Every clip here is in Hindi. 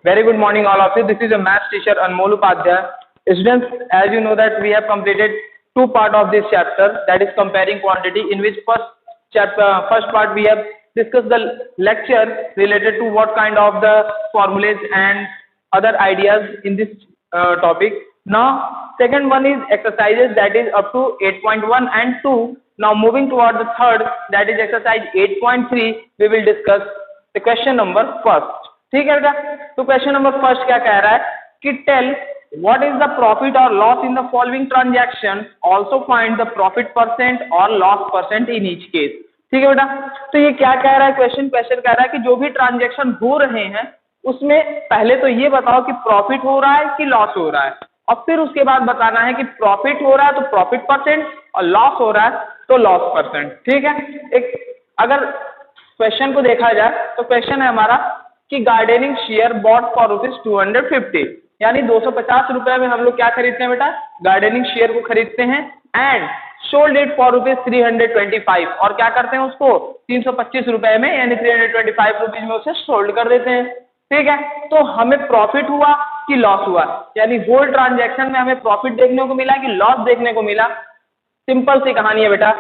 Very good morning, all of you. This is your maths teacher Anmol Upadhyay. Students, as you know that we have completed two part of this chapter, that is comparing quantity. In which first part we have discussed the lecture related to what kind of the formulas and other ideas in this topic. Now, second one is exercises, that is up to 8.1 and 2. Now, moving toward the third, that is exercise 8.3. We will discuss the question number first. ठीक है बेटा, तो क्वेश्चन नंबर फर्स्ट क्या कह रहा है कि tell what is the profit और loss in the following transaction, also find the profit percent और loss percent in each case. ठीक है बेटा, तो ये क्या कह रहा है क्वेश्चन कह रहा है कि जो भी ट्रांजैक्शन हो रहे हैं उसमें पहले तो ये बताओ कि प्रॉफिट हो रहा है कि लॉस हो रहा है, और फिर उसके बाद बताना है कि प्रॉफिट हो रहा है तो प्रॉफिट परसेंट और लॉस हो रहा है तो लॉस परसेंट। ठीक है, एक अगर क्वेश्चन को देखा जाए तो क्वेश्चन है हमारा कि गार्डनिंग शेयर बॉट फॉर ₹250, यानी 250 रुपए में हम लोग क्या खरीदते हैं बेटा, गार्डनिंग शेयर को खरीदते हैं, एंड सोल्ड इट फॉर ₹325, और क्या करते हैं उसको 325 रुपए में यानी 325 रुपीज में उसे सोल्ड कर देते हैं। ठीक है, तो हमें प्रॉफिट हुआ कि लॉस हुआ, यानी होल ट्रांजैक्शन में हमें प्रॉफिट देखने को मिला कि लॉस देखने को मिला। सिंपल सी कहानी है बेटा,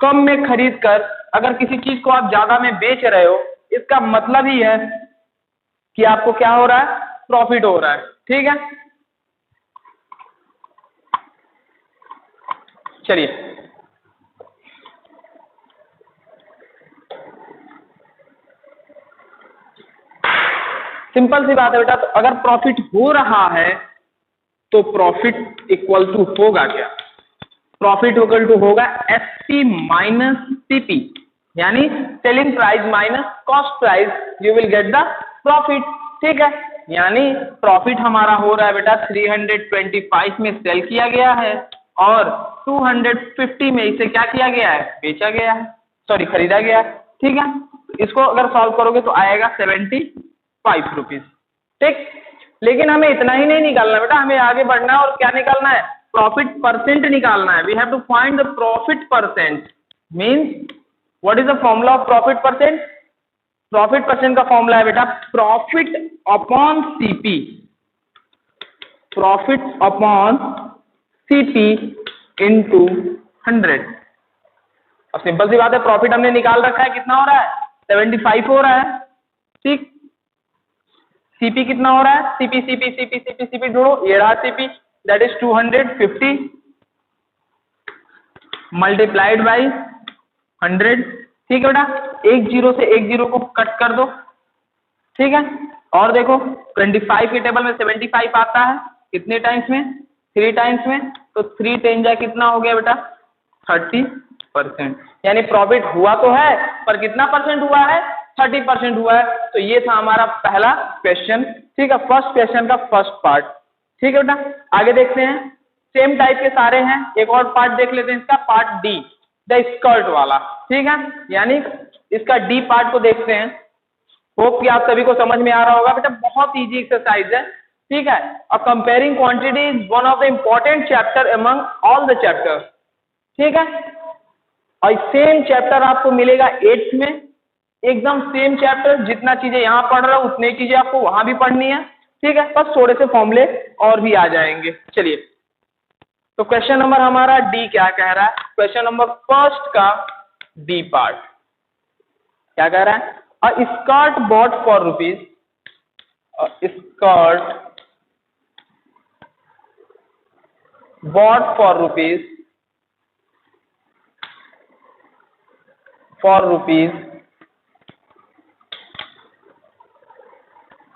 कम में खरीद कर अगर किसी चीज को आप ज्यादा में बेच रहे हो, इसका मतलब ही है कि आपको क्या हो रहा है, प्रॉफिट हो रहा है। ठीक है, चलिए सिंपल सी बात है बेटा, तो अगर प्रॉफिट हो रहा है तो प्रॉफिट इक्वल टू होगा क्या, प्रॉफिट इक्वल टू होगा एसपी माइनस सीपी, यानी selling price minus cost price, you will get the profit. ठीक है, यानी प्रॉफिट हमारा हो रहा है बेटा 325 में सेल किया गया है और 250 में इसे क्या किया गया है, बेचा गया है, सॉरी खरीदा गया है। ठीक है, इसको अगर सॉल्व करोगे तो आएगा 75 रुपीज। ठीक, लेकिन हमें इतना ही नहीं निकालना बेटा, हमें आगे बढ़ना है और क्या निकालना है, प्रॉफिट परसेंट निकालना है। We have to find the profit percent, means what is the formula of profit percent, profit percent का फॉर्मूला है बेटा profit upon CP, profit upon CP into 100। अब सिंपल सी बात है, प्रॉफिट हमने निकाल रखा है, कितना हो रहा है 75 हो रहा है। ठीक, सीपी कितना हो रहा है, CP CP CP CP CP ढूंढो, ये रहा CP, that is 250 multiplied by 100। ठीक है बेटा, एक जीरो से एक जीरो को कट कर दो। ठीक है, और देखो 25 के टेबल में 75 आता है, कितने टाइम्स में, 3 टाइम्स में, तो 3 10 जा कितना हो गया बेटा 30%, यानी प्रॉफिट हुआ तो है पर कितना परसेंट हुआ है, 30% हुआ है। तो ये था हमारा पहला क्वेश्चन। ठीक है, फर्स्ट क्वेश्चन का फर्स्ट पार्ट। ठीक है बेटा, आगे देखते हैं, सेम टाइप के सारे हैं, एक और पार्ट देख लेते हैं इसका, पार्ट डी, द स्कर्ट वाला। ठीक है, यानी इसका डी पार्ट को देखते हैं। होप कि आप सभी को समझ में आ रहा होगा बेटा, बहुत इजी एक्सरसाइज है। ठीक है, और comparing quantity is one of the important chapter among all the chapter. ठीक है, और सेम चैप्टर आपको मिलेगा 8th में, एकदम सेम चैप्टर, जितना चीजें यहाँ पढ़ रहे हो उतनी चीजें आपको वहां भी पढ़नी है। ठीक है, बस थोड़े से फॉर्मूले और भी आ जाएंगे। चलिए, तो क्वेश्चन नंबर हमारा डी क्या कह रहा है, क्वेश्चन नंबर फर्स्ट का डी पार्ट क्या कह रहा है, a skirt bought for rupees, skirt bought for rupees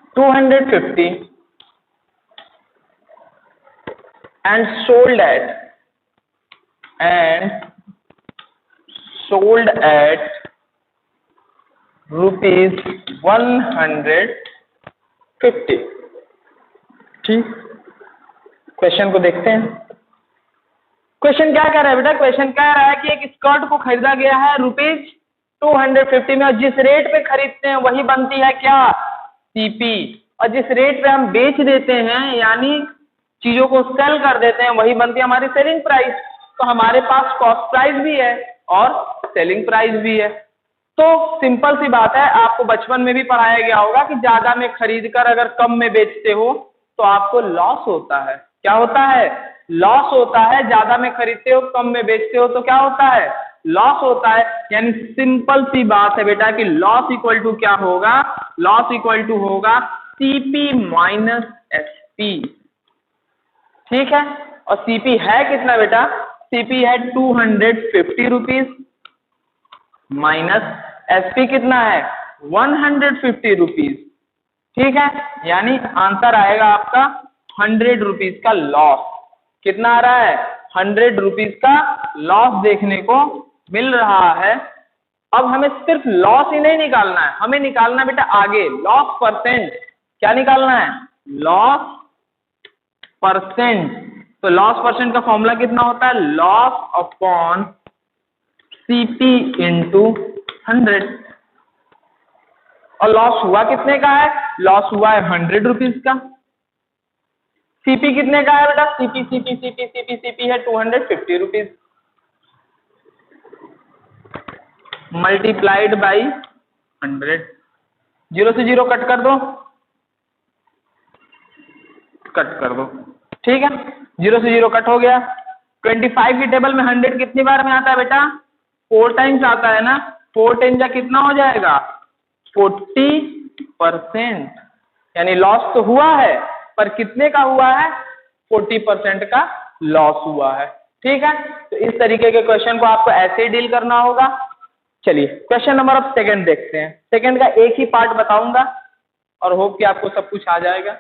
250 and sold at ₹150। ठीक, क्वेश्चन को देखते हैं, क्वेश्चन क्या कह रहा है बेटा, क्वेश्चन कह रहा है कि एक स्कर्ट को खरीदा गया है ₹250 में, और जिस रेट पे खरीदते हैं वही बनती है क्या, सीपी, और जिस रेट पे हम बेच देते हैं यानी चीजों को सेल कर देते हैं वही बनती है हमारी सेलिंग प्राइस। तो हमारे पास कॉस्ट प्राइस भी है और सेलिंग प्राइस भी है। तो सिंपल सी बात है, आपको बचपन में भी पढ़ाया गया होगा कि ज्यादा में खरीद कर अगर कम में बेचते हो तो आपको लॉस होता है। क्या होता है? लॉस होता है। ज्यादा में खरीदते हो कम में बेचते हो तो क्या होता है? लॉस होता है। यानी सिंपल सी बात है बेटा कि लॉस इक्वल टू क्या होगा? लॉस इक्वल टू होगा सीपी माइनस एसपी। ठीक है, और सीपी है कितना बेटा? सीपी है 250 रुपीज माइनस एसपी कितना है? 150 रुपीज। ठीक है, यानी आंसर आएगा आपका 100 रुपीज का लॉस। कितना आ रहा है? 100 रुपीज का लॉस देखने को मिल रहा है। अब हमें सिर्फ लॉस ही नहीं निकालना है, हमें निकालना है बेटा आगे लॉस परसेंट। क्या निकालना है? Loss percent. तो लॉस परसेंट का फॉर्मूला कितना होता है? Loss upon CP into 100। और लॉस हुआ कितने का है? लॉस हुआ है 100 रुपीज का। सीपी कितने का है बेटा? सीपी है 250 रुपीज मल्टीप्लाइड बाई 100। 0 से 0 कट कर दो, कट कर दो। ठीक है, 0 से 0 कट हो गया। 25 की टेबल में 100 कितनी बार में आता है बेटा? 4 टाइम्स आता है ना। 4 10 जा कितना हो जाएगा? 40%। यानी लॉस तो हुआ है, पर कितने का हुआ है? 40% का लॉस हुआ है। ठीक है, तो इस तरीके के क्वेश्चन को आपको ऐसे ही डील करना होगा। चलिए क्वेश्चन नंबर अब सेकंड देखते हैं। सेकंड का एक ही पार्ट बताऊंगा और होप कि आपको सब कुछ आ जाएगा।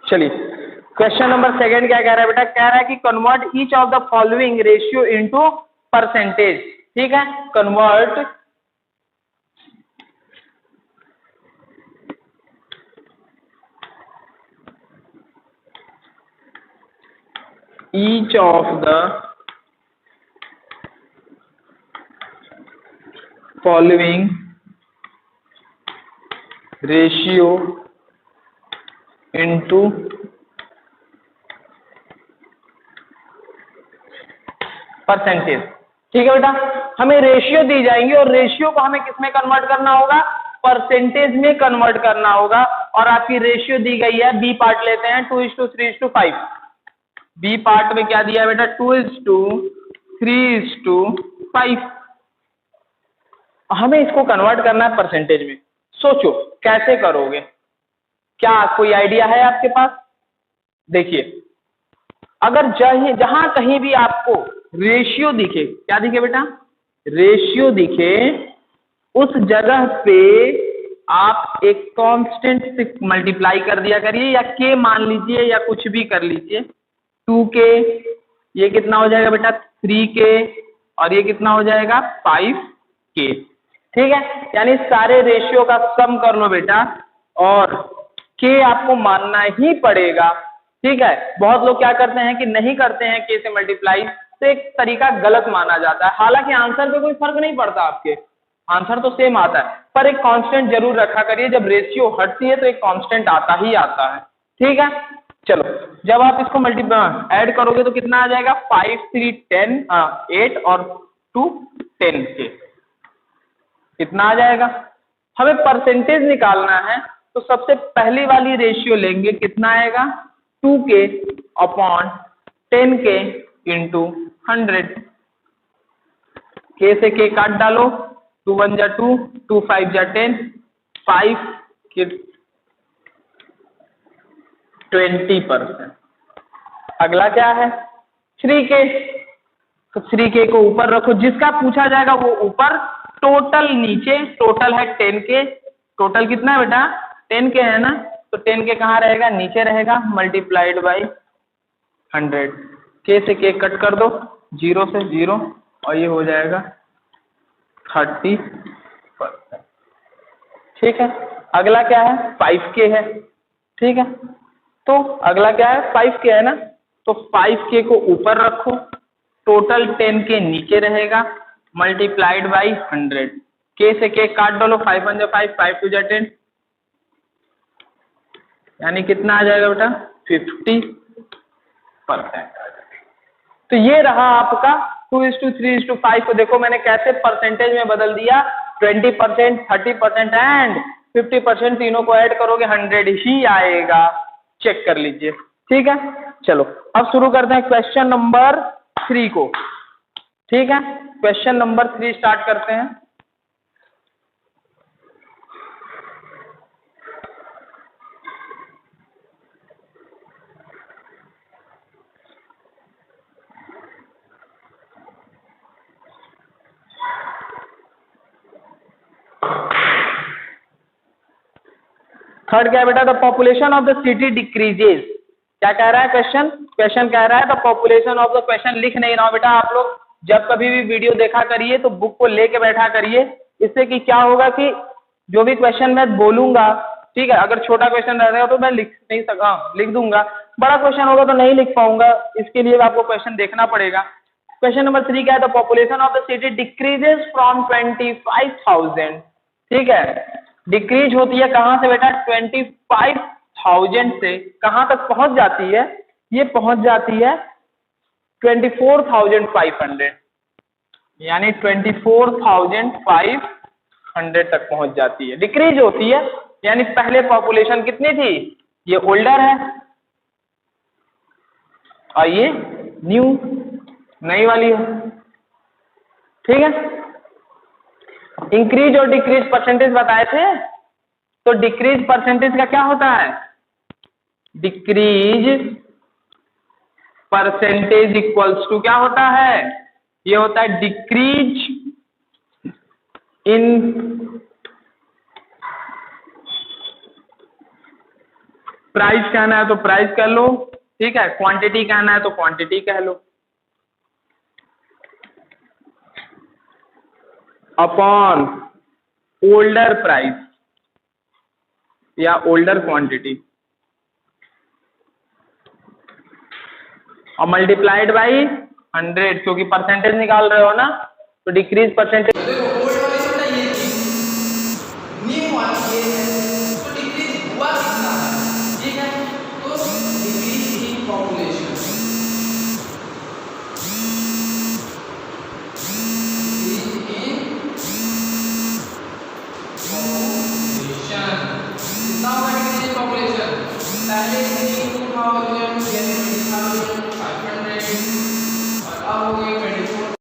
चलिए क्वेश्चन नंबर सेकंड क्या कह रहा है बेटा? कह रहा है कि convert each of the following ratio into percentage. ठीक है, convert each of the following ratio into percentage. ठीक है बेटा, हमें रेशियो दी जाएंगी और रेशियो को हमें किस में कन्वर्ट करना होगा? परसेंटेज में कन्वर्ट करना होगा। और आपकी रेशियो दी गई है, बी पार्ट लेते हैं 2:3:5। बी पार्ट में क्या दिया है बेटा? 2:3:5। हमें इसको कन्वर्ट करना है परसेंटेज में। सोचो कैसे करोगे? क्या कोई आइडिया है आपके पास? देखिए, अगर जहां कहीं भी आपको रेशियो दिखे, क्या दिखे बेटा? रेशियो दिखे, उस जगह पे आप एक कांस्टेंट से मल्टीप्लाई कर दिया करिए, या के मान लीजिए या कुछ भी कर लीजिए। 2k, ये कितना हो जाएगा बेटा? 3k, और ये कितना हो जाएगा? 5k। ठीक है, यानी सारे रेशियो का सम कर लो बेटा, और के आपको मानना ही पड़ेगा। ठीक है, बहुत लोग क्या करते हैं कि नहीं करते हैं के से मल्टीप्लाई, तो एक तरीका गलत माना जाता है। हालांकि आंसर पे कोई फर्क नहीं पड़ता, आपके आंसर तो सेम आता है, पर एक कांस्टेंट जरूर रखा करिए। जब रेशियो हटती है तो एक कांस्टेंट आता ही आता है। ठीक है, चलो जब आप इसको ऐड करोगे तो कितना आ जाएगा? 5 3 10 8 और 2 10 के कितना आ जाएगा? हमें परसेंटेज निकालना है, तो सबसे पहली वाली रेशियो लेंगे। कितना आएगा? 2k upon 10k into 100। के से के काट डालो, 2 1 जा 2, 2 5 जा 10, 5 के 20%। अगला क्या है? 3k। तो 3k को ऊपर रखो, जिसका पूछा जाएगा वो ऊपर, टोटल नीचे। टोटल है 10k। टोटल कितना है बेटा? 10k है ना, तो 10k कहाँ रहेगा? नीचे रहेगा, मल्टीप्लाइड बाई 100। के से के कट कर दो, 0 से 0, और ये हो जाएगा 30%। ठीक है, अगला क्या है? 5k है। ठीक है, तो अगला क्या है 5K है ना, तो 5K को ऊपर रखो, टोटल 10K नीचे रहेगा, मल्टीप्लाइड बाई 100। K से K काट डालो, 5 1 5, 5 2 10, यानी कितना आ जाएगा बेटा 50%। तो ये रहा आपका 2:3:5 को देखो मैंने कैसे परसेंटेज में बदल दिया, 20%, 30% एंड 50%, तीनों को ऐड करोगे 100 ही आएगा, चेक कर लीजिए। ठीक है, चलो अब शुरू करते हैं क्वेश्चन नंबर 3 को। ठीक है, क्वेश्चन नंबर 3 स्टार्ट करते हैं। थर्ड क्या है बेटा, the population of the city decreases. क्या कह रहा है क्वेश्चन, क्वेश्चन कह रहा है the population of the, question लिख नहीं रहा हूं बेटा, आप लोग जब कभी भी वीडियो देखा करिए तो बुक को लेके बैठा करिए, इससे कि क्या होगा कि जो भी क्वेश्चन मैं बोलूंगा, ठीक है, अगर छोटा क्वेश्चन रहेगा तो मैं लिख नहीं सका, लिख दूंगा, बड़ा क्वेश्चन होगा तो नहीं लिख पाऊंगा, इसके लिए आपको क्वेश्चन देखना पड़ेगा। क्वेश्चन नंबर 3 क्या है, the population of the city decreases from 25,000। ठीक है, डिक्रीज होती है कहां से बेटा, 25,000 से कहां तक पहुंच जाती है, ये पहुंच जाती है 24,500, यानी 24,500 तक पहुंच जाती है, डिक्रीज होती है। यानी पहले पॉपुलेशन कितनी थी, ये ओल्डर है और ये न्यू, नई वाली है। ठीक है, इंक्रीज और डिक्रीज परसेंटेज बताए थे, तो डिक्रीज परसेंटेज का क्या होता है, डिक्रीज परसेंटेज इक्वल्स टू क्या होता है, ये होता है डिक्रीज इन प्राइस, कहना है तो प्राइस कह लो, ठीक है, क्वांटिटी कहना है तो क्वांटिटी कह लो, अपॉन ओल्डर प्राइस या ओल्डर क्वांटिटी और मल्टीप्लाइड बाई 100, क्योंकि परसेंटेज निकाल रहे हो ना, तो डिक्रीज परसेंटेज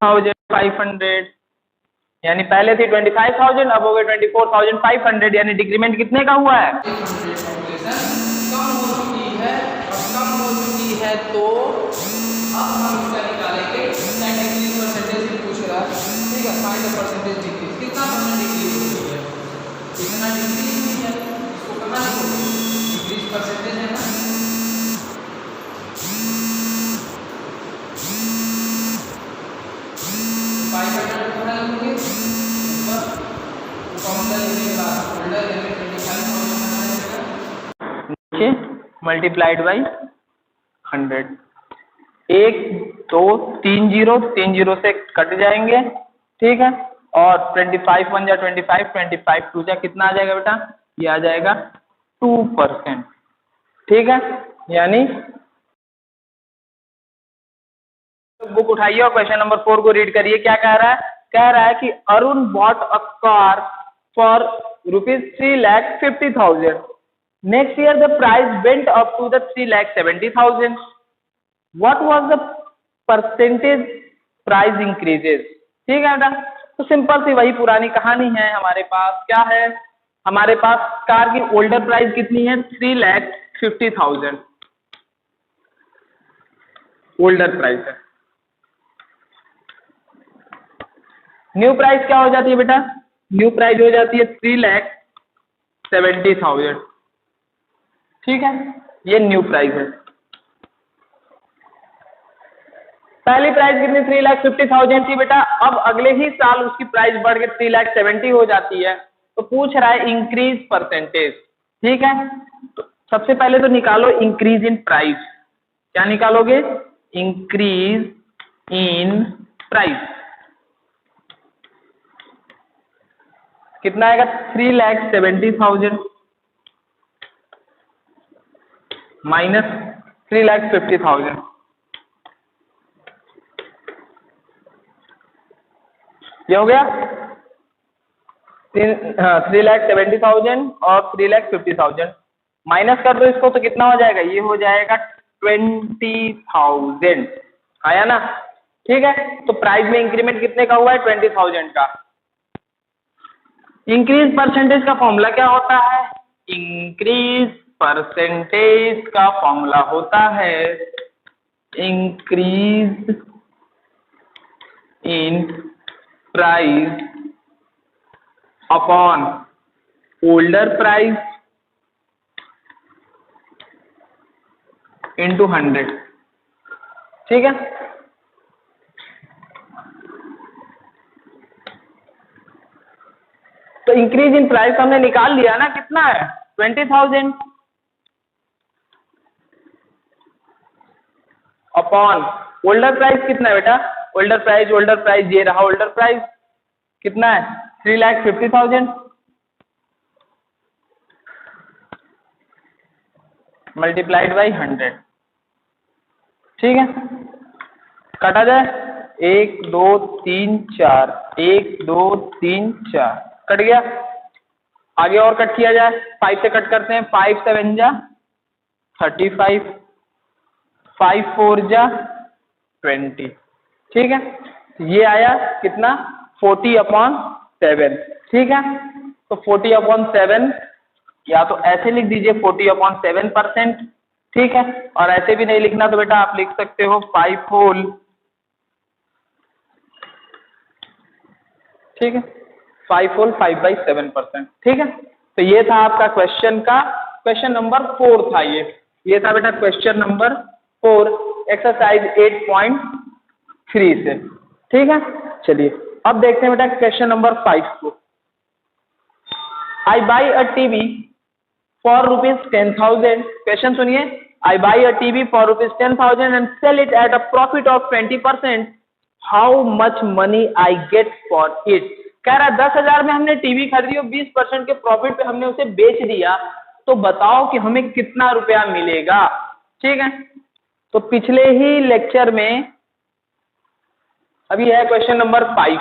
$24,500, यानी पहले थी 25,000, अब हो गए 24,500, यानी डिक्रीमेंट कितने का हुआ है, कम हो चुकी है। तो अब हम इसका निकालेंगे, डिक्रीज परसेंटेज पूछ रहा है, ठीक है, फाइंड द परसेंटेज डिक्रीज, कितना परसेंट डिक्रीज हुई है, कितना डिक्रीज हुई है, इसको करना है, डिक्रीज परसेंटेज है ना, मल्टीप्लाइड बाई 100, 1 2 3 0, 3 0 से कट जाएंगे, ठीक है, और 25 1 जा 25, 25 2 जा कितना आ जाएगा बेटा, ये आ जाएगा 2%। ठीक है, यानी बुक उठाइए और क्वेश्चन नंबर 4 को रीड करिए। क्या कह रहा है, कह रहा है कि Arun bought a car for ₹3,50,000, next year the price went up to the 3,70,000, what was the percentage price increases। ठीक है बेटा, तो सिंपल सी वही पुरानी कहानी है, हमारे पास क्या है, हमारे पास कार की ओल्डर प्राइस कितनी है, 3,50,000 ओल्डर प्राइस है। न्यू प्राइस क्या हो जाती है बेटा, न्यू प्राइस हो जाती है 3,70,000। ठीक है, ये न्यू प्राइस है। पहली प्राइस कितनी 3,50,000 थी बेटा, अब अगले ही साल उसकी प्राइस बढ़ के 3,70,000 हो जाती है, तो पूछ रहा है इंक्रीज परसेंटेज। ठीक है, तो सबसे पहले तो निकालो इंक्रीज इन प्राइस। क्या निकालोगे? Increase in price. कितना आएगा? 3,70,000 माइनस 3,50,000। ये हो गया 3,70,000 और 3,50,000 माइनस कर दो इसको तो कितना हो जाएगा? ये हो जाएगा 20,000। आया ना? ठीक है, तो प्राइस में इंक्रीमेंट कितने का हुआ है? 20,000 का। इंक्रीज परसेंटेज का फॉर्मूला क्या होता है? इंक्रीज परसेंटेज का फॉर्मूला होता है increase in price upon older price into 100। ठीक है, तो इंक्रीज इन प्राइस हमने निकाल लिया ना, कितना है? 20,000 अपॉन ओल्डर प्राइस कितना है बेटा? ओल्डर प्राइस ये रहा ओल्डर प्राइस, कितना है? 3,50,000 मल्टीप्लाइड बाई 100। ठीक है, काटा जाए 1 2 3 4, 1 2 3 4 कट गया। आगे और कट किया जाए, 5 से कट करते हैं। 5 7 जा 35, 5 4 जा 20। ठीक है, ये आया कितना? 40/7। ठीक है, तो 40/7 या तो ऐसे लिख दीजिए 40/7%। ठीक है, और ऐसे भी नहीं लिखना तो बेटा आप लिख सकते हो 5 होल। ठीक है, 5 होल 5/7%। ठीक है, तो ये था आपका क्वेश्चन नंबर 4 था। ये था बेटा क्वेश्चन नंबर 4 एक्सरसाइज 8.3 से। ठीक है, चलिए अब देखते हैं बेटा क्वेश्चन नंबर 5 को। I buy a TV for ₹10,000। Question सुनिए, I buy a TV for ₹10,000 and sell it at a profit of 20%। How much money I get for it. कह रहा है 10,000 में हमने टीवी खरीदी और 20% के प्रॉफिट पे हमने उसे बेच दिया, तो बताओ कि हमें कितना रुपया मिलेगा। ठीक है, तो पिछले ही लेक्चर में, अभी है क्वेश्चन नंबर 5।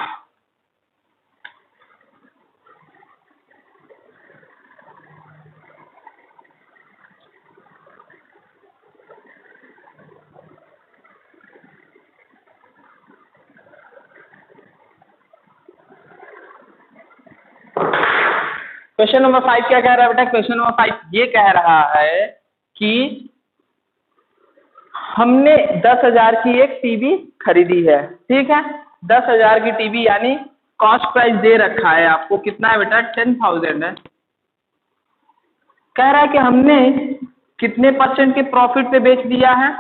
क्वेश्चन नंबर 5 क्या कह रहा है बेटा? क्वेश्चन नंबर 5 ये कह रहा है कि हमने 10,000 की एक टीवी खरीदी है। ठीक है, 10,000 की टीवी यानी कॉस्ट प्राइस दे रखा है आपको, कितना है बेटा? 10,000 है। कह रहा है कि हमने कितने % के प्रॉफिट पे बेच दिया है?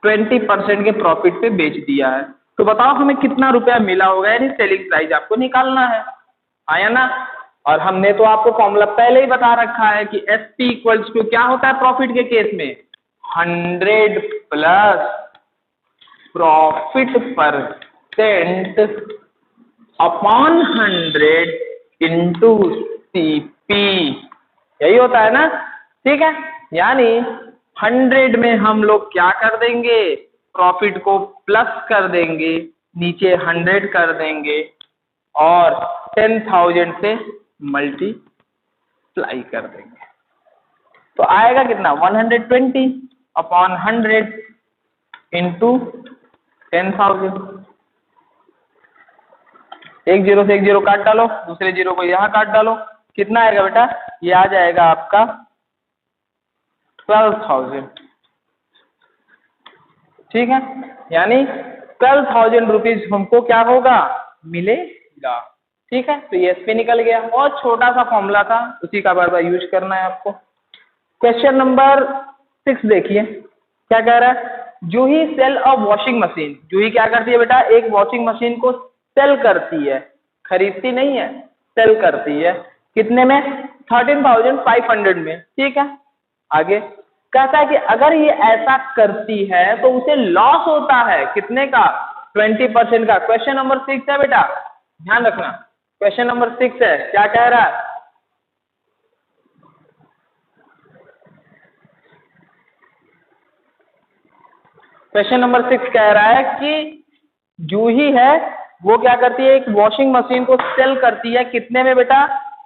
20% के प्रॉफिट पे बेच दिया है। तो बताओ हमें कितना रुपया मिला होगा, यानी सेलिंग प्राइस आपको निकालना है। आया ना? और हमने तो आपको फॉर्मूला पहले ही बता रखा है कि SP इक्वल्स टू क्या होता है प्रॉफिट के केस में? 100 plus profit % upon 100 into CP। यही होता है ना? ठीक है, यानी 100 में हम लोग क्या कर देंगे? प्रॉफिट को प्लस कर देंगे, नीचे 100 कर देंगे और 10,000 से मल्टीप्लाई कर देंगे। तो आएगा कितना? 120/100 इंटू 10,000। एक जीरो से एक जीरो काट डालो, दूसरे जीरो को यहाँ काट डालो, कितना आएगा बेटा? ये आ जाएगा आपका 12,000। ठीक है, यानी 12,000 रुपीज हमको क्या होगा? मिलेगा। ठीक है, तो ये SP निकल गया। और छोटा सा फॉर्मूला था, उसी का बार बार यूज करना है आपको। क्वेश्चन नंबर 6 देखिए क्या कह रहा है? जूही सेल अ वॉशिंग मशीन। जूही क्या करती है बेटा? एक वॉशिंग मशीन को सेल करती है, खरीदती नहीं है, सेल करती है। कितने में? 13,500 में। ठीक है, आगे कहता है कि अगर ये ऐसा करती है तो उसे लॉस होता है कितने का? 20% का। क्वेश्चन नंबर 6 है बेटा, ध्यान रखना, क्वेश्चन नंबर 6 है। क्या कह रहा है? क्वेश्चन नंबर 6 कह रहा है कि जूही है वो क्या करती है, एक वॉशिंग मशीन को सेल करती है कितने में बेटा?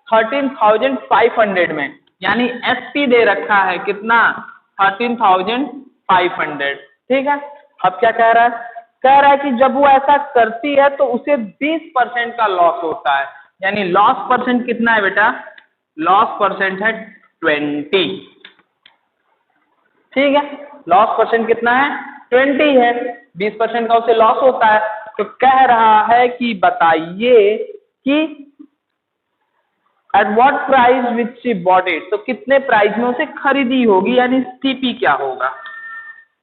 13,500 में। यानी एसपी दे रखा है कितना? 13,500। ठीक है, अब क्या कह रहा है? कह रहा है कि जब वो ऐसा करती है तो उसे 20% का लॉस होता है। यानी लॉस परसेंट कितना है बेटा? लॉस परसेंट है 20। ठीक है, लॉस परसेंट कितना है? 20 है। 20% का उसे लॉस होता है। तो कह रहा है कि बताइए कि at what price which she bought it, तो कितने प्राइस में उसे खरीदी होगी, यानी सीपी क्या होगा।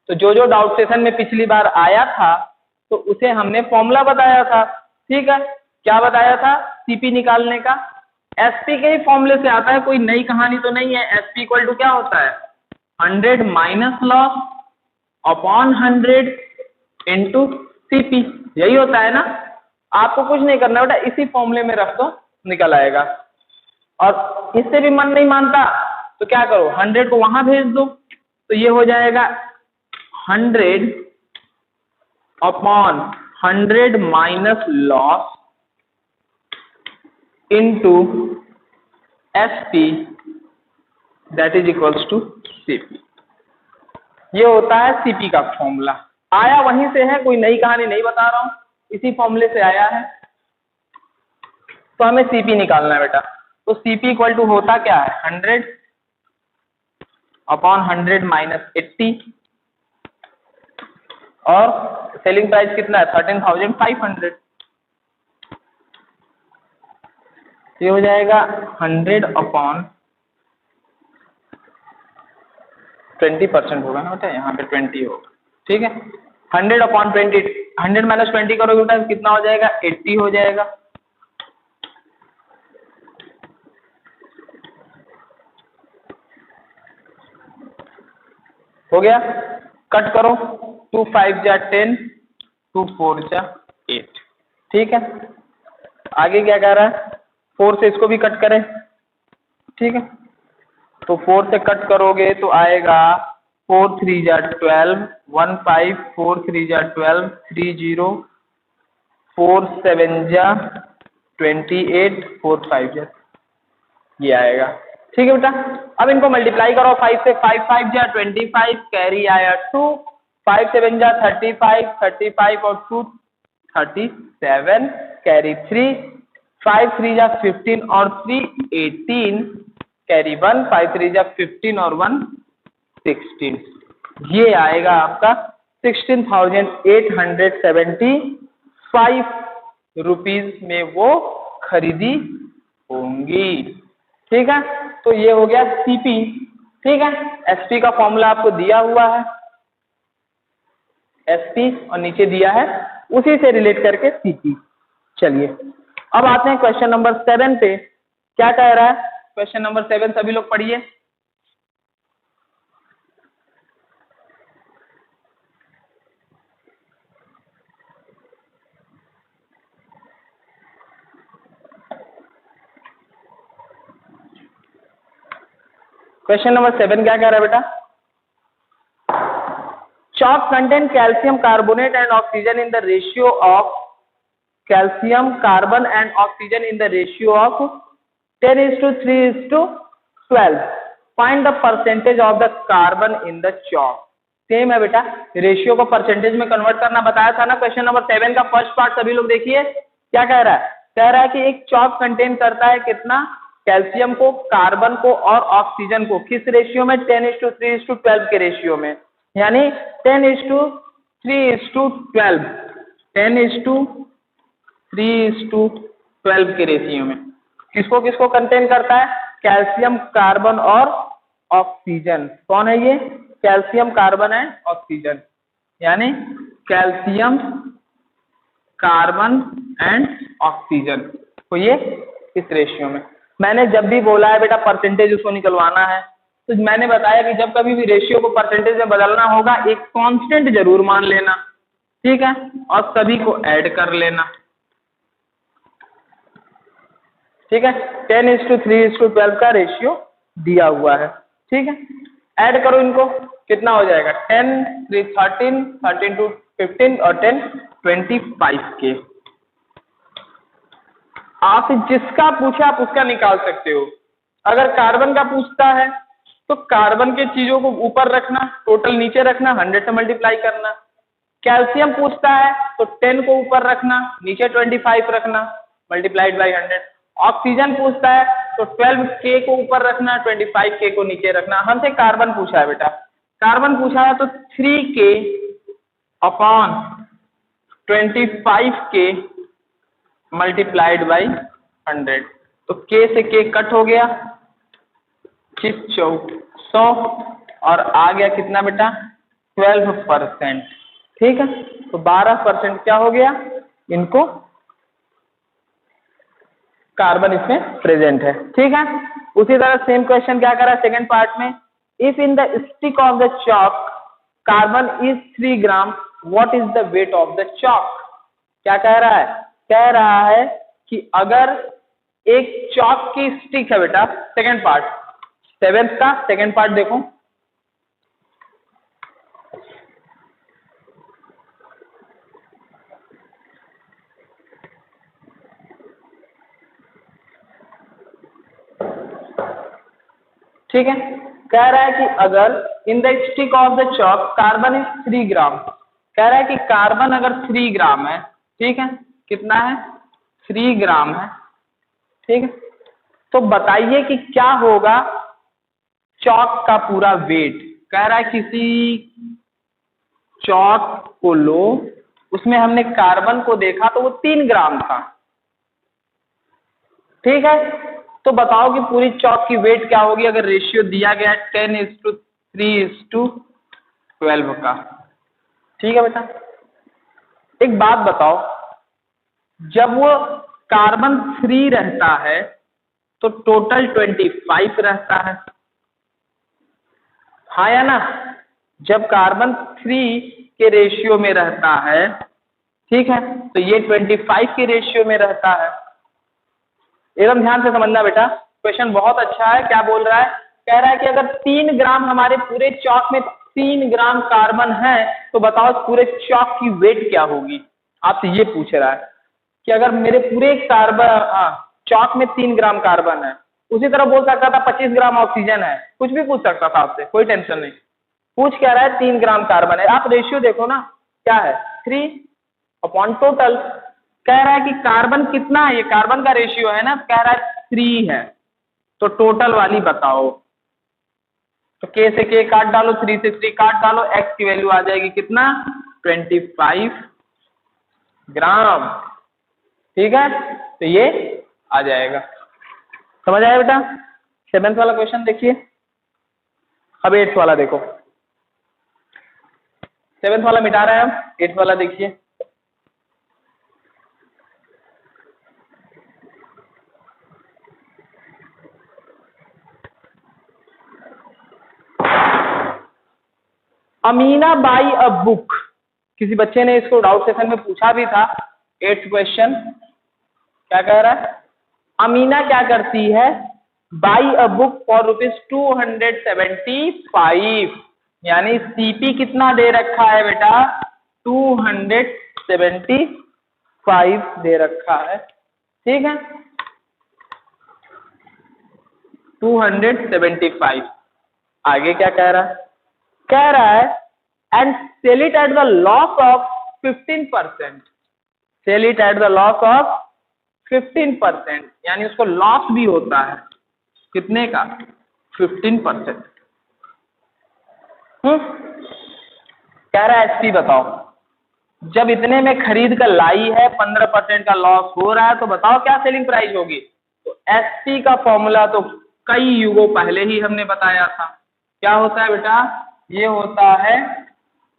तो जो डाउट सेशन में पिछली बार आया था तो उसे हमने फॉर्मूला बताया था। ठीक है, क्या बताया था सीपी निकालने का? एसपी के ही फॉर्मूले से आता है, कोई नई कहानी तो नहीं है। एसपी इक्वल टू क्या होता है? 100 minus loss upon 100 into CP, यही होता है ना। आपको कुछ नहीं करना बेटा, इसी फॉर्मूले में रख दो, निकल आएगा। और इससे भी मन नहीं मानता तो क्या करो, 100 को वहां भेज दो, तो ये हो जाएगा 100 upon 100 minus loss into SP that is equals to CP. ये होता है सीपी का फॉर्मूला। आया वहीं से है, कोई नई कहानी नहीं बता रहा हूं, इसी फॉर्मूले से आया है। तो हमें सीपी निकालना है बेटा। तो सीपी इक्वल टू होता क्या है? 100 अपॉन 100 माइनस 80 और सेलिंग प्राइस कितना है? 13,500। ये हो जाएगा 100 अपॉन 20% होगा ना बेटा, यहाँ पे 20 होगा। ठीक है, 100 अपॉन 20, 100 माइनस 20 करोगे बेटा कितना हो जाएगा? 80 हो जाएगा। हो गया, कट करो, 2 5 जा 10, 2 4 जा 8। ठीक है, आगे क्या कह रहा है? 4 से इसको भी कट करें। ठीक है, तो 4 से कट करोगे तो आएगा 4 3 जा 12, 1 5, 4 3 जा 12, 3 0, 4 7 जा 28, 4 5 जा, ये आएगा। ठीक है बेटा, अब इनको मल्टीप्लाई करो 5 से, 5 5 जा 25, कैरी आया 2, 5 7 जा 35, 35 और 2 37, कैरी 3, 5 3 जा 15 और 3 18, कैरी 1, 5 3 जा 15 और 1 16। ये आएगा आपका 16,875 रुपीज में वो खरीदी होंगी। ठीक है, तो ये हो गया सीपी। ठीक है, एसपी का फॉर्मूला आपको दिया हुआ है, एसपी और नीचे दिया है, उसी से रिलेट करके सीपी। चलिए अब आते हैं क्वेश्चन नंबर 7 पे। क्या कह रहा है क्वेश्चन नंबर 7? सभी लोग पढ़िए। क्वेश्चन नंबर 7 क्या कह रहा है बेटा? chalk contain calcium carbonate and oxygen in the ratio of calcium carbon and oxygen in the ratio of 10:3:12. Find the percentage of the carbon in the chalk. Same है बेटा, रेशियो को परसेंटेज में कन्वर्ट करना बताया था ना क्वेश्चन नंबर 7 का फर्स्ट पार्ट। सभी लोग देखिए क्या कह रहा है? कह रहा है कि एक चॉक कंटेन करता है कितना? कैल्शियम को, कार्बन को और ऑक्सीजन को। किस रेशियो में? 10:3:12 के रेशियो में। यानी 10:3:12, 10:3:12 के रेशियो में किसको किसको कंटेन करता है? कैल्शियम, कार्बन और ऑक्सीजन। कौन है ये? कैल्शियम, कार्बन एंड ऑक्सीजन, यानी कैल्शियम, कार्बन एंड ऑक्सीजन। तो ये इस रेशियो में। मैंने जब भी बोला है बेटा परसेंटेज उसको निकलवाना है, तो मैंने बताया कि जब कभी भी रेशियो को परसेंटेज में बदलना होगा एक कांस्टेंट जरूर मान लेना, ठीक है, और सभी को ऐड कर लेना, ठीक है। 10:3:12 का रेशियो दिया हुआ है, ठीक है। ऐड करो इनको, कितना हो जाएगा 10, 3 13, 13 2 15 और 10 25 के। आप जिसका पूछा आप उसका निकाल सकते हो। अगर कार्बन का पूछता है तो कार्बन के चीजों को ऊपर रखना, टोटल नीचे रखना, 100 से मल्टीप्लाई करना। कैल्शियम पूछता है तो 10 को ऊपर रखना, नीचे 25 रखना, मल्टीप्लाइड बाई 100। ऑक्सीजन पूछता है तो 12K को ऊपर रखना, 25K को नीचे रखना। हमसे कार्बन पूछा है बेटा, कार्बन पूछा है तो 3K upon 25K multiplied by 100। तो K से K कट हो गया, 100 और आ गया कितना बेटा 12%, ठीक है। तो 12% क्या हो गया, इनको कार्बन इसमें प्रेजेंट है, ठीक है। उसी तरह सेम क्वेश्चन क्या करा सेकंड पार्ट में, if in the stick of the chalk carbon is 3 gram what is the weight of the chalk. क्या कह रहा है, कह रहा है कि अगर एक चॉक की स्टिक है बेटा, सेकंड पार्ट, सेवेंथ का सेकंड पार्ट देखो, ठीक है। कह रहा है कि अगर in the stick of the chalk carbon is 3 ग्राम, कह रहा है कि कार्बन अगर 3 ग्राम है, ठीक है, कितना है 3 ग्राम है, ठीक है। तो बताइए कि क्या होगा चॉक का पूरा वेट। कह रहा है किसी चॉक को लो, उसमें हमने कार्बन को देखा तो वो 3 ग्राम था, ठीक है। तो बताओ कि पूरी चॉक की वेट क्या होगी अगर रेशियो दिया गया 10:3:12 का, ठीक है बेटा। एक बात बताओ, जब वो कार्बन 3 रहता है तो टोटल 25 रहता है, हाँ या ना। जब कार्बन 3 के रेशियो में रहता है, ठीक है, तो ये 25 के रेशियो में रहता है। एकदम ध्यान से समझना बेटा, क्वेश्चन बहुत अच्छा है। क्या बोल रहा है, कह रहा है कि अगर 3 ग्राम हमारे पूरे चॉक में 3 ग्राम कार्बन है तो बताओ पूरे चॉक की वेट क्या होगी। आपसे ये पूछ रहा है कि अगर मेरे पूरे कार्बन चॉक में 3 ग्राम कार्बन है, उसी तरह बोल सकता था 25 ग्राम ऑक्सीजन है, कुछ भी पूछ सकता था आपसे, कोई टेंशन नहीं। पूछ क्या रहा है 3 ग्राम कार्बन है, आप रेशियो देखो ना क्या है 3 अपॉन टोटल। कह रहा है कि कार्बन कितना है, ये कार्बन का रेशियो है ना, कह रहा है 3 है, तो टोटल वाली बताओ। तो K से K काट डालो, 3 से 3 काट डालो, X की वैल्यू आ जाएगी कितना 25 ग्राम, ठीक है। तो ये आ जाएगा, समझ आया बेटा। 7th वाला क्वेश्चन देखिए, अब 8th वाला देखो। 7th वाला मिटा रहे हैं हम, 8th वाला देखिए। अमीना बाई अ बुक, किसी बच्चे ने इसको डाउट सेशन में पूछा भी था। 8th क्वेश्चन क्या कह रहा है, अमीना क्या करती है, बाई अ बुक फॉर ₹275, यानी सीपी कितना दे रखा है बेटा 275 दे रखा है, ठीक है 275। आगे क्या कह रहा है, कह रहा है and sell it at the loss of 15%, sell it at the loss of 15%, यानी उसको लॉस भी होता है कितने का 15%। कह रहा है एसपी बताओ, जब इतने में खरीद कर लाई है 15% का लॉस हो रहा है, तो बताओ क्या सेलिंग प्राइस होगी। तो एसपी का फॉर्मूला तो कई युगों पहले ही हमने बताया था। क्या होता है बेटा, ये होता है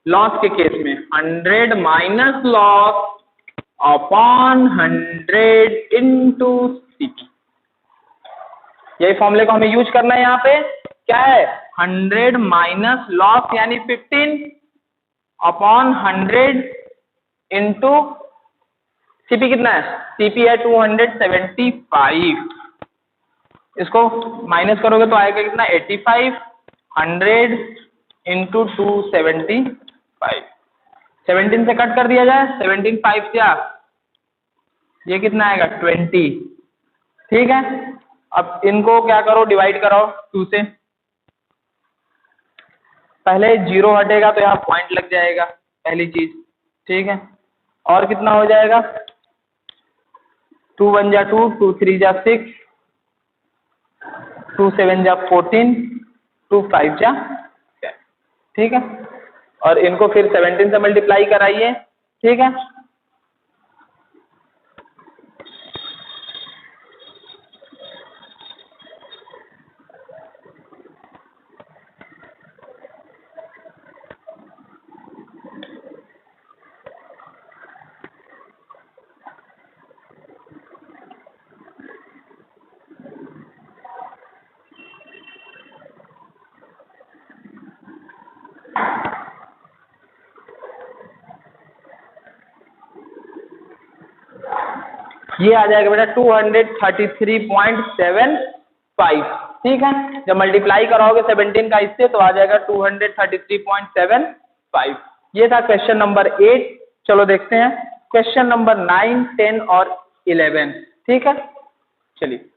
लॉस के केस में 100 minus loss upon 100 into CP. यही फॉर्मूले को हमें यूज करना है यहाँ पे। क्या है 100 माइनस लॉस यानी 15 अपॉन 100 इंटू सीपी कितना है, सीपी है 275, इसको माइनस करोगे तो आएगा कितना 85, 100 इंटू 275, 17 से कट कर दिया जाए, 17 5 क्या, ये कितना आएगा 20, ठीक है। अब इनको क्या करो, डिवाइड कराओ 2 से, पहले 0 हटेगा तो यहाँ पॉइंट लग जाएगा पहली चीज, ठीक है। और कितना हो जाएगा 2 1 जा 2, 2 3 जा 6, 2 7 जा 14, 2 5 जा 10, ठीक है। और इनको फिर 17 से मल्टीप्लाई कराइए, ठीक है। ये आ जाएगा बेटा 233.75, ठीक है। जब मल्टीप्लाई कराओगे 17 का इससे तो आ जाएगा 233.75। ये था क्वेश्चन नंबर 8। चलो देखते हैं क्वेश्चन नंबर 9, 10 और 11, ठीक है। चलिए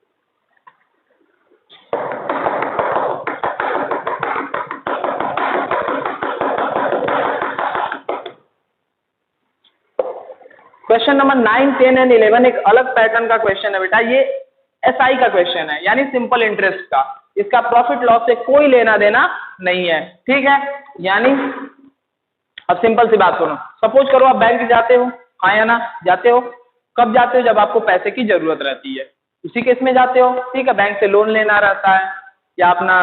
क्वेश्चन नंबर 9, 10 एंड 11 एक अलग पैटर्न का क्वेश्चन है बेटा। ये एसआई का क्वेश्चन है, यानी सिंपल इंटरेस्ट का। इसका प्रॉफिट लॉस से कोई लेना देना नहीं है, ठीक है। यानी अब सिंपल सी बात सुनो, सपोज करो आप बैंक जाते हो, हाँ या ना, जाते हो। कब जाते हो, जब आपको पैसे की जरूरत रहती है, उसी केस में जाते हो, ठीक है। बैंक से लोन लेना रहता है या अपना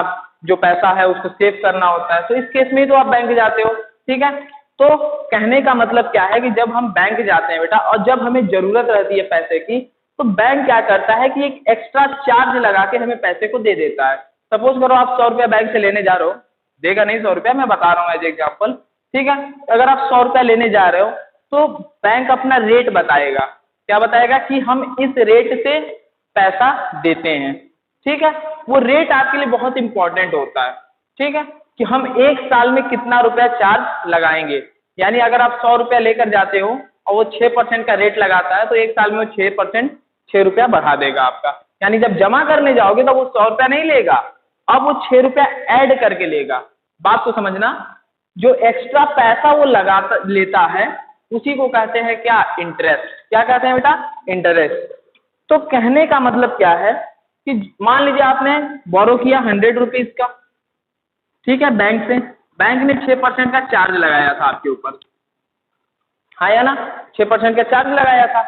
जो पैसा है उसको सेव करना होता है, तो इस केस में तो आप बैंक जाते हो, ठीक है। तो कहने का मतलब क्या है कि जब हम बैंक जाते हैं बेटा और जब हमें जरूरत रहती है पैसे की, तो बैंक क्या करता है कि एक एक्स्ट्रा चार्ज लगा के हमें पैसे को दे देता है। सपोज करो आप 100 रुपया बैंक से लेने जा रहे हो, देगा नहीं 100 रुपया, मैं बता रहा हूँ एज एग्जाम्पल, ठीक है। अगर आप 100 रुपया लेने जा रहे हो तो बैंक अपना रेट बताएगा, क्या बताएगा कि हम इस रेट से पैसा देते हैं, ठीक है। वो रेट आपके लिए बहुत इंपॉर्टेंट होता है, ठीक है, कि हम एक साल में कितना रुपया चार्ज लगाएंगे। यानी अगर आप 100 रुपया लेकर जाते हो और वो 6% का रेट लगाता है, तो एक साल में वो 6% 6 रुपया बढ़ा देगा आपका। यानी जब जमा करने जाओगे तो वो 100 रुपया नहीं लेगा, अब वो 6 रुपया ऐड करके लेगा। बात तो समझना, जो एक्स्ट्रा पैसा वो लेता है उसी को कहते हैं क्या, इंटरेस्ट। क्या कहते हैं बेटा, इंटरेस्ट। तो कहने का मतलब क्या है कि मान लीजिए आपने बोरो किया 100 रुपीज का, ठीक है, बैंक से। बैंक ने 6% का चार्ज लगाया था आपके ऊपर, हाँ या ना, 6% का चार्ज लगाया था।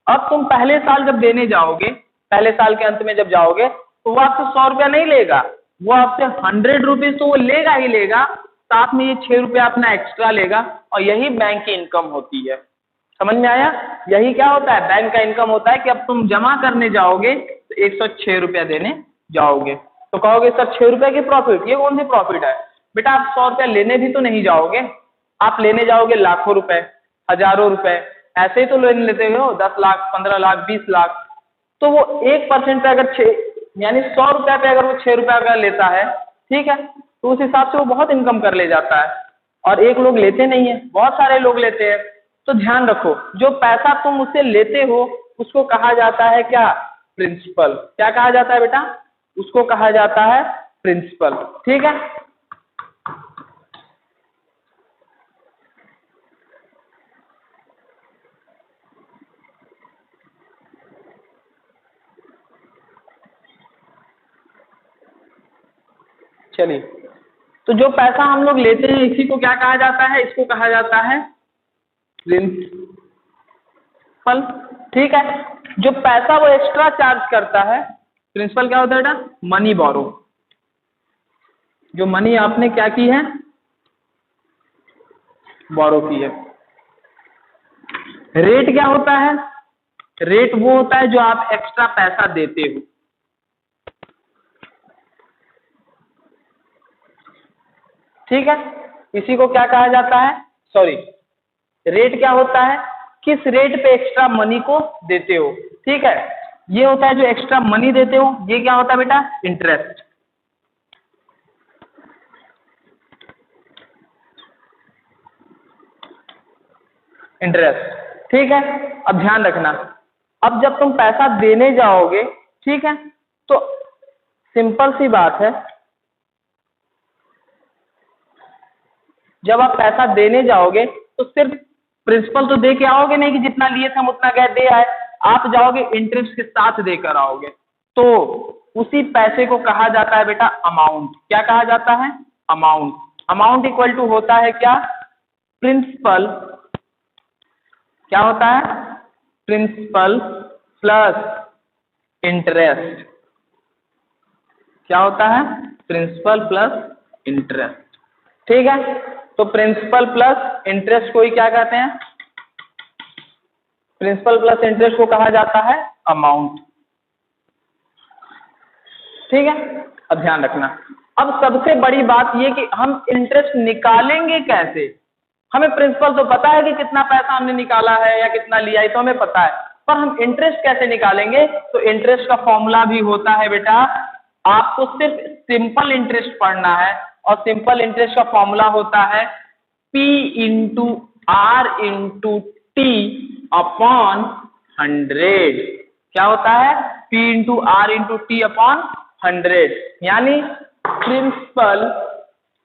अब तुम पहले साल जब देने जाओगे, पहले साल के अंत में जब जाओगे, तो वो आपसे 100 रुपया नहीं लेगा, वो आपसे 100 रुपीज तो वो लेगा ही लेगा, साथ में ये 6 रुपया अपना एक्स्ट्रा लेगा। और यही बैंक की इनकम होती है। समझ में आया? यही क्या होता है, बैंक का इनकम होता है कि अब तुम जमा करने जाओगे तो 106 रुपया देने जाओगे, तो कहोगे सर 6 रुपये की प्रॉफिट, ये कौन सी प्रॉफिट है? बेटा आप 100 रुपया लेने भी तो नहीं जाओगे, आप लेने जाओगे लाखों रुपए, हजारों रुपए, ऐसे ही तो लोन लेते हो, 10 लाख 15 लाख 20 लाख। तो वो 1% पे अगर 6 यानी 100 रुपये पे अगर वो 6 रुपया का लेता है, ठीक है, तो उस हिसाब से वो बहुत इनकम कर ले जाता है। और एक लोग लेते नहीं है, बहुत सारे लोग लेते हैं। तो ध्यान रखो, जो पैसा तुम उससे लेते हो उसको कहा जाता है क्या, प्रिंसिपल। क्या कहा जाता है बेटा, उसको कहा जाता है प्रिंसिपल, ठीक है। चलिए, तो जो पैसा हम लोग लेते हैं इसी को क्या कहा जाता है, इसको कहा जाता है प्रिंसिपल, ठीक है। जो पैसा वो एक्स्ट्रा चार्ज करता है, प्रिंसिपल क्या होता है बेटा, मनी बोरो। जो मनी आपने क्या की है, बोरो की है। रेट क्या होता है, रेट वो होता है जो आप एक्स्ट्रा पैसा देते हो, ठीक है, इसी को क्या कहा जाता है, सॉरी, रेट क्या होता है, किस रेट पे एक्स्ट्रा मनी को देते हो। ठीक है, ये होता है जो एक्स्ट्रा मनी देते हो, ये क्या होता है बेटा, इंटरेस्ट। इंटरेस्ट, ठीक है। अब ध्यान रखना, अब जब तुम पैसा देने जाओगे, ठीक है, तो सिंपल सी बात है, जब आप पैसा देने जाओगे तो सिर्फ प्रिंसिपल तो दे के आओगे नहीं कि जितना लिए थे हम उतना क्या दे आए, आप जाओगे इंटरेस्ट के साथ देकर आओगे, तो उसी पैसे को कहा जाता है बेटा अमाउंट। क्या कहा जाता है, अमाउंट। अमाउंट इक्वल टू होता है क्या, प्रिंसिपल, क्या होता है, प्रिंसिपल प्लस इंटरेस्ट। क्या होता है, प्रिंसिपल प्लस इंटरेस्ट। ठीक है, तो प्रिंसिपल प्लस इंटरेस्ट को ही क्या कहते हैं, प्रिंसिपल प्लस इंटरेस्ट को कहा जाता है अमाउंट। ठीक है, अब ध्यान रखना, अब सबसे बड़ी बात ये कि हम इंटरेस्ट निकालेंगे कैसे। हमें प्रिंसिपल तो पता है कि कितना पैसा हमने निकाला है या कितना लिया है, तो हमें पता है, पर हम इंटरेस्ट कैसे निकालेंगे। तो इंटरेस्ट का फॉर्मूला भी होता है बेटा, आपको सिर्फ सिंपल इंटरेस्ट पढ़ना है, और सिंपल इंटरेस्ट का फॉर्मूला होता है P into R into T upon 100। क्या होता है, P into R into T upon 100, यानी principal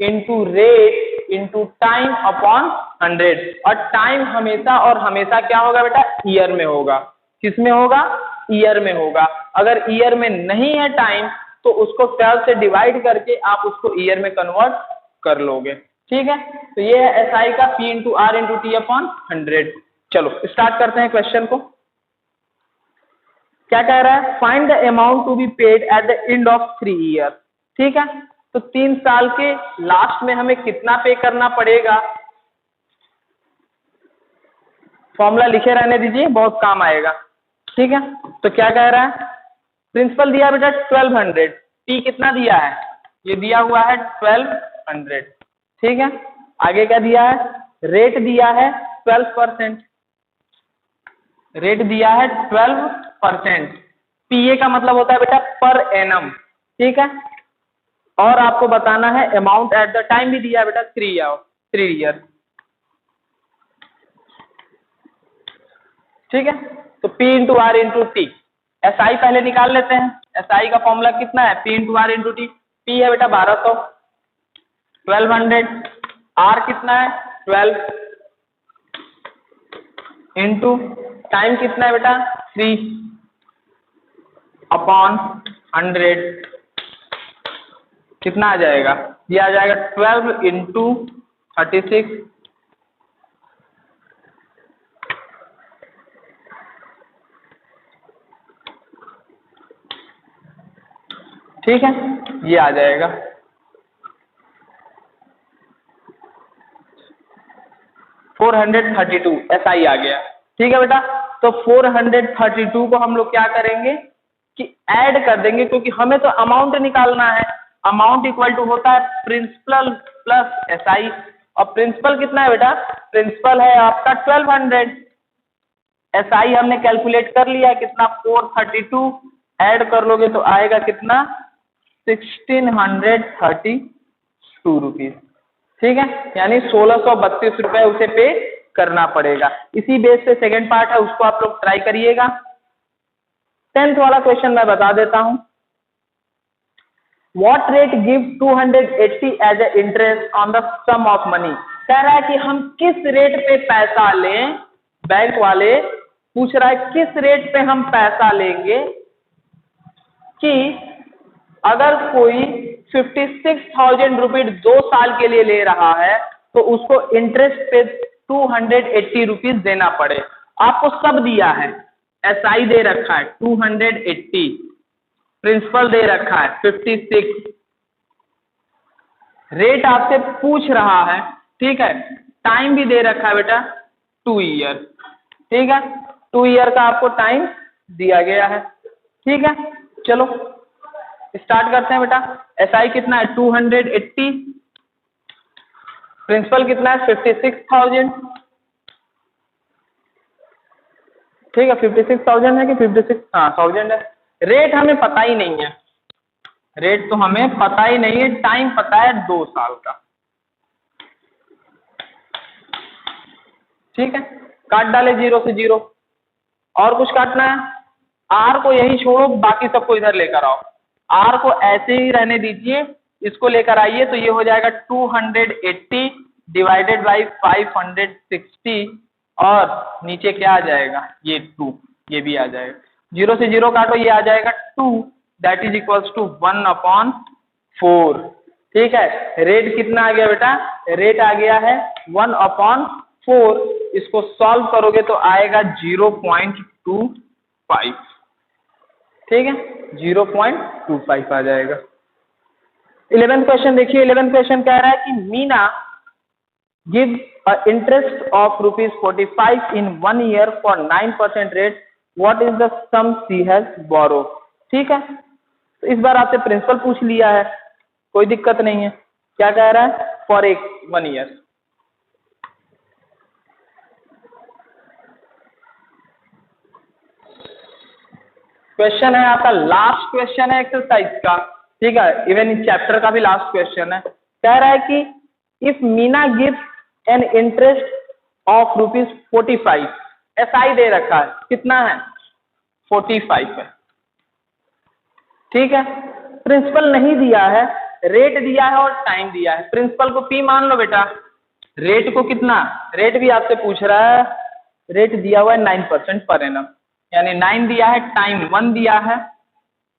into rate into time upon 100। और टाइम हमेशा और हमेशा क्या होगा बेटा, ईयर में होगा। किस में होगा, ईयर में होगा। अगर ईयर में नहीं है टाइम, तो उसको 12 से डिवाइड करके आप उसको ईयर में कन्वर्ट कर लोगे। ठीक है, तो ये है एसआई का P into R into T upon 100। चलो स्टार्ट करते हैं क्वेश्चन को। क्या कह रहा है, find the amount to be paid at the end of 3 year. ठीक है, तो 3 साल के लास्ट में हमें कितना पे करना पड़ेगा। फॉर्मूला लिखे रहने दीजिए, बहुत काम आएगा। ठीक है, तो क्या कह रहा है, प्रिंसिपल दिया बेटा 1200, टी कितना दिया है, ये दिया हुआ है 1200। ठीक है, आगे क्या दिया है, रेट दिया है 12%, रेट दिया है 12%। पीए का मतलब होता है बेटा पर एनम। ठीक है, और आपको बताना है अमाउंट एट द टाइम भी दिया है बेटा 3 ईयर। ठीक है, तो P into R into T, SI पहले निकाल लेते हैं। एसआई का फॉर्मूला कितना है, P into R into T. P है बेटा 1200, 1200, आर कितना है 12 इंटू टाइम कितना है बेटा 3 अपॉन 100, कितना आ जाएगा, ये आ जाएगा 12 इंटू 36। ठीक है, ये आ जाएगा 432, एसआई आ गया। ठीक है बेटा, तो 432 को हम लोग क्या करेंगे कि ऐड कर देंगे, क्योंकि हमें तो अमाउंट निकालना है। अमाउंट इक्वल टू होता है प्रिंसिपल प्लस एसआई, और प्रिंसिपल कितना है बेटा, प्रिंसिपल है आपका 1200, एसआई हमने कैलकुलेट कर लिया कितना 432, ऐड कर लोगे तो आएगा कितना 1632 रुपीज। ठीक है, यानी 1632 रुपए उसे पे करना पड़ेगा। इसी बेस पे सेकंड पार्ट है, उसको आप लोग ट्राई करिएगा। 10th वाला क्वेश्चन मैं बता देता हूं। What rate give 280 as a interest on the sum of money? कह रहा है कि हम किस रेट पे पैसा लें, बैंक वाले पूछ रहा है किस रेट पे हम पैसा लेंगे कि अगर कोई 56,000 रुपीज 2 साल के लिए ले रहा है तो उसको इंटरेस्ट पे 280 रुपीज देना पड़े। आपको सब दिया है, एसआई दे रखा है 280, प्रिंसिपल दे रखा है 56, रेट आपसे पूछ रहा है। ठीक है, टाइम भी दे रखा है बेटा 2 ईयर। ठीक है, 2 ईयर का आपको टाइम दिया गया है। ठीक है, चलो स्टार्ट करते हैं बेटा। एसआई कितना है 280, प्रिंसिपल कितना है 56,000, ठीक है 56,000 है कि 56,000 है। रेट हमें पता ही नहीं है, रेट तो हमें पता ही नहीं है, टाइम पता है 2 साल का, ठीक है। काट डाले 0 से 0, और कुछ काटना है? आर को यही छोड़ो, बाकी सबको इधर लेकर आओ, आर को ऐसे ही रहने दीजिए, इसको लेकर आइए तो ये हो जाएगा 280 डिवाइडेड बाई 560, और नीचे क्या आ जाएगा, ये 2, ये भी आ जाएगा, 0 से 0 काटो, ये आ जाएगा 2, दैट इज इक्वल्स टू 1/4, ठीक है। रेट कितना आ गया बेटा? रेट आ गया है 1/4, इसको सॉल्व करोगे तो आएगा 0.25, ठीक है 0.25 आ जाएगा। 11th क्वेश्चन देखिए, 11th क्वेश्चन कह रहा है कि Meena give a interest of ₹45 in 1 year for 9% rate, what is the sum she has borrowed, ठीक है। तो इस बार आपसे प्रिंसिपल पूछ लिया है, कोई दिक्कत नहीं है। क्या कह रहा है? फॉर 1 year, क्वेश्चन है आपका, लास्ट क्वेश्चन है एक्सरसाइज का, ठीक है, इवन इस चैप्टर का भी लास्ट क्वेश्चन है। कह रहा है कि if Meena gives an interest of ₹45, SI दे रखा है, कितना है? 45 है, ठीक है। प्रिंसिपल नहीं दिया है, रेट दिया है और टाइम दिया है। प्रिंसिपल को P मान लो बेटा, रेट को कितना, रेट भी आपसे पूछ रहा है, रेट दिया हुआ है 9% पर एनम, यानी 9 दिया है, टाइम 1 दिया है,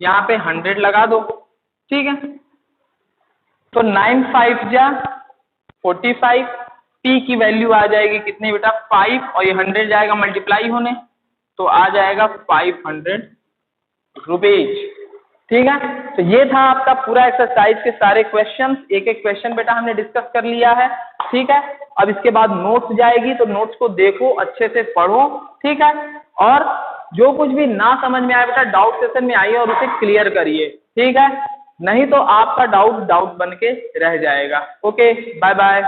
यहाँ पे 100 लगा दो, ठीक है। तो 9 5 जा 45, P की वैल्यू आ जाएगी कितनी बेटा? 5, और ये 100 जाएगा मल्टीप्लाई होने, तो आ जाएगा 500 रुपीज, ठीक है। तो ये था आपका पूरा एक्सरसाइज के सारे क्वेश्चंस, एक एक क्वेश्चन बेटा हमने डिस्कस कर लिया है, ठीक है। अब इसके बाद नोट्स जाएगी, तो नोट्स को देखो, अच्छे से पढ़ो, ठीक है। और जो कुछ भी ना समझ में आए बेटा, डाउट सेशन में आइए और उसे क्लियर करिए, ठीक है। नहीं तो आपका डाउट बन के रह जाएगा। Okay, bye bye.